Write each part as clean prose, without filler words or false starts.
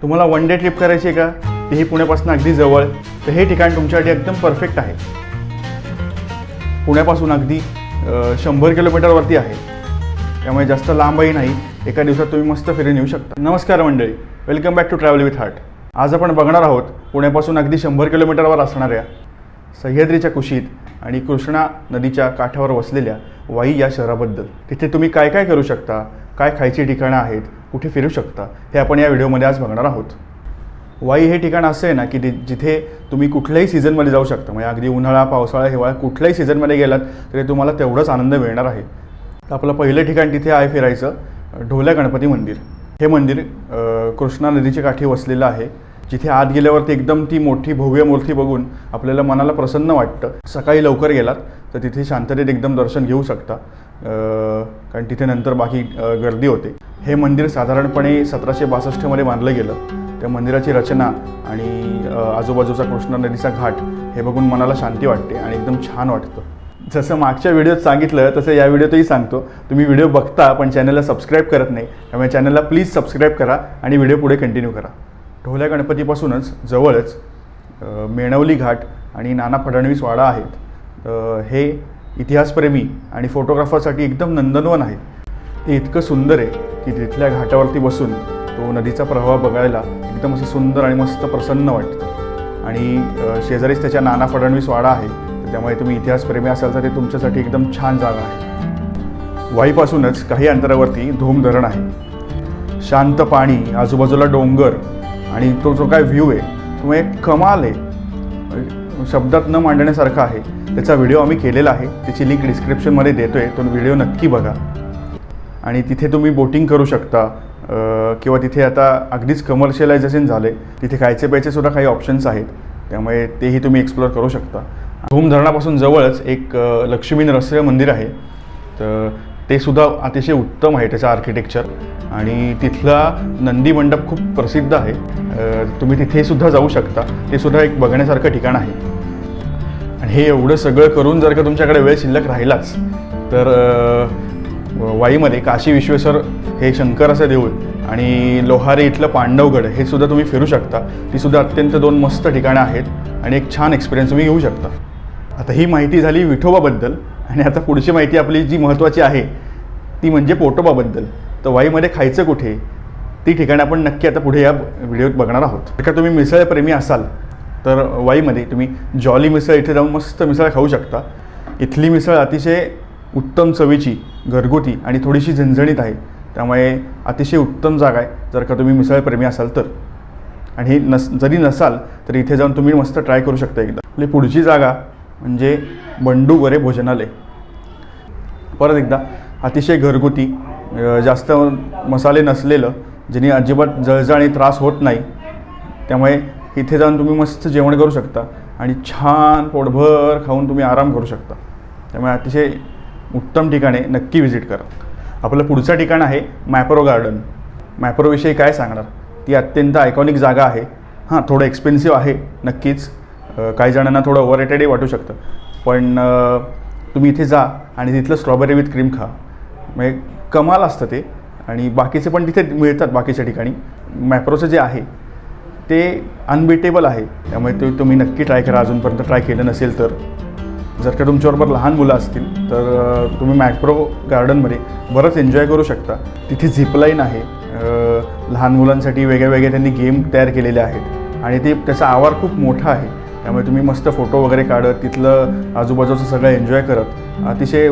तुम्हाला one day trip करायची आहे का, तेही पुण्यापासून अगदी जवळ, तर हे ठिकाण तुमच्यासाठी एकदम परफेक्ट आहे. पुण्यापासून अगदी 100 किलोमीटरवरती आहे, त्यामुळे जास्त लांबही नाही. एका दिवसात तुम्ही मस्त फिरून येऊ शकता. नमस्कार मंडळी, welcome back to travel with heart. आज आपण बघणार आहोत पुण्यापासून अगदी 100 किलोमीटरवर असणाऱ्या सह्याद्रीच्या कुशीत आणि कृष्णा नदीच्या काठावर वसलेल्या वाई या शहराबद्दल. तिथे तुम्ही काय काय करू शकता, काय खायची ठिकाणं आहेत, कुठे फिरू शकता, हे आपण या व्हिडिओमध्ये आज बघणार आहोत. वाई हे ठिकाण असं आहे ना की जिथे तुम्ही कुठल्याही सीझनमध्ये जाऊ शकता. म्हणजे अगदी उन्हाळा, पावसाळा, हिवाळा कुठल्याही सीझनमध्ये गेलात तरी तुम्हाला तेवढाच आनंद मिळणार आहे. तर आपलं पहिलं ठिकाण तिथे आहे फिरायचं ढोल्या गणपती मंदिर. हे मंदिर कृष्णा नदीच्या काठी वसलेलं आहे, जिथे आत गेल्यावरती एकदम ती मोठी भव्य मूर्ती बघून आपल्याला मनाला प्रसन्न वाटतं. सकाळी लवकर गेलात तर तिथे शांततेत एकदम दर्शन घेऊ शकता, कारण तिथे नंतर बाकी गर्दी होते. हे मंदिर साधारणपणे 1762मध्ये बांधलं गेलं. त्या मंदिराची रचना आणि आजूबाजूचा कृष्णा नदीचा घाट हे बघून मनाला शांती वाटते आणि एकदम छान वाटतं. जसं मागच्या व्हिडिओत सांगितलं तसं या व्हिडिओतही सांगतो, तुम्ही व्हिडिओ बघता पण चॅनलला सबस्क्राईब करत नाही, त्यामुळे चॅनलला प्लीज सबस्क्राईब करा आणि व्हिडिओ पुढे कंटिन्यू करा. ढोल्या गणपतीपासूनच जवळच मेणवली घाट आणि नाना फडणवीस वाडा आहेत. हे इतिहासप्रेमी आणि फोटोग्राफरसाठी एकदम नंदनवन आहे. ते इतकं सुंदर आहे की तिथल्या घाटावरती बसून तो नदीचा प्रवाह बघायला एकदम असं सुंदर आणि मस्त प्रसन्न वाटतं. आणि शेजारीच त्याच्या नाना फडणवीस वाडा आहे, त्यामुळे तुम्ही इतिहासप्रेमी असाल तर ते तुमच्यासाठी एकदम छान जागा आहे. वाईपासूनच काही अंतरावरती धूम धरण आहे. शांत पाणी, आजूबाजूला डोंगर आणि तो जो काय व्ह्यू आहे तो एक कमाल आहे, शब्दात न मांडण्यासारखा आहे. त्याचा व्हिडिओ आम्ही केलेला आहे, त्याची लिंक डिस्क्रिप्शनमध्ये देतो आहे, तो व्हिडिओ नक्की बघा. आणि तिथे तुम्ही बोटिंग करू शकता किंवा तिथे आता अगदीच कमर्शियलायझेशन झाले, तिथे खायचे प्यायचे सुद्धा काही ऑप्शन्स आहेत, त्यामुळे तेही तुम्ही एक्सप्लोअर करू शकता. धूम धरणापासून जवळच एक लक्ष्मी नरसिंह मंदिर आहे, तर ते सुद्धा अतिशय उत्तम आहे त्याचं आर्किटेक्चर. आणि तिथला नंदी मंडप खूप प्रसिद्ध आहे, तुम्ही तिथे सुद्धा जाऊ शकता. ते सुद्धा एक बघण्यासारखं ठिकाण आहे. आणि हे एवढं सगळं करून जर का तुमच्याकडे वेळ शिल्लक राहिलाच तर वाईमध्ये काशी विश्वेश्वर हे शंकराचं देऊळ आणि लोहारे इथलं पांडवगड हे सुद्धा तुम्ही फिरू शकता. ती सुद्धा अत्यंत दोन मस्त ठिकाणं आहेत आणि एक छान एक्सपिरियन्स तुम्ही घेऊ शकता. आता ही माहिती झाली विठोबाबद्दल, आणि आता पुढची माहिती आपली जी महत्त्वाची आहे ती म्हणजे पोटोबाबद्दल. तर वाईमध्ये खायचं कुठे, ती ठिकाणं आपण नक्की आता पुढे या व्हिडिओत बघणार आहोत. जर का तुम्ही मिसळप्रेमी असाल तर वाईमध्ये तुम्ही जॉली मिसळ इथे जाऊन मस्त मिसळ खाऊ शकता. इथली मिसळ अतिशय उत्तम चवीची, घरगुती आणि थोडीशी झणझणीत आहे, त्यामुळे अतिशय उत्तम जागा आहे जर का तुम्ही मिसळप्रेमी असाल तर. आणि जरी नसाल तर इथे जाऊन तुम्ही मस्त ट्राय करू शकता एकदा. आपली पुढची जागा म्हणजे बंडू वरे भोजनालय. परत एकदा अतिशय घरगुती, जास्त मसाले नसलेलं, ज्याने अजिबात जळजळ आणि त्रास होत नाही, त्यामुळे इथे जाऊन तुम्ही मस्त जेवण करू शकता आणि छान पोटभर खाऊन तुम्ही आराम करू शकता. त्यामुळे अतिशय उत्तम ठिकाणे नक्की व्हिजिट करा. आपलं पुढचं ठिकाण आहे मॅप्रो गार्डन. मॅप्रोविषयी काय सांगणार, ती अत्यंत आयकॉनिक जागा आहे. हां, थोडं एक्सपेन्सिव्ह आहे नक्कीच, काही जणांना थोडं ओव्हररेटेडही वाटू शकतं, पण तुम्ही इथे जा आणि तिथलं स्ट्रॉबेरी विथ क्रीम खा, म्हणजे कमाल असतं ते. आणि बाकीचे पण तिथे मिळतात बाकीच्या ठिकाणी. मॅप्रोचं जे आहे ते अनबिटेबल आहे, त्यामुळे ते तुम्ही नक्की ट्राय करा अजूनपर्यंत ट्राय केलं नसेल तर. जर का तुमच्याबरोबर लहान मुलं असतील तर तुम्ही मॅप्रो गार्डनमध्ये बरंच एन्जॉय करू शकता. तिथे झिपलाईन आहे, लहान मुलांसाठी वेगळे त्यांनी गेम तयार केलेले आहेत आणि त्याचा आवार खूप मोठा आहे, त्यामुळे तुम्ही मस्त फोटो वगैरे काढत तिथलं आजूबाजूचं सगळं एन्जॉय करत अतिशय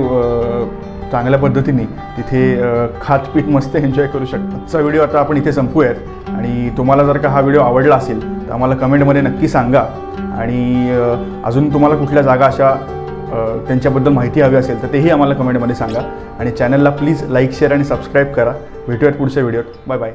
चांगल्या पद्धतीने तिथे खातपीत मस्त एन्जॉय करू शकता. आजचा व्हिडिओ आता आपण इथे संपवूयात. आणि तुम्हाला जर का हा व्हिडिओ आवडला असेल तर आम्हाला कमेंटमध्ये नक्की सांगा. आणि अजून तुम्हाला कुठल्या जागा अशा त्यांच्याबद्दल माहिती हवी असेल तर तेही आम्हाला कमेंटमध्ये सांगा. आणि चॅनलला प्लीज लाईक, शेअर आणि सबस्क्राईब करा. भेटूयात पुढच्या व्हिडिओत. Bye bye.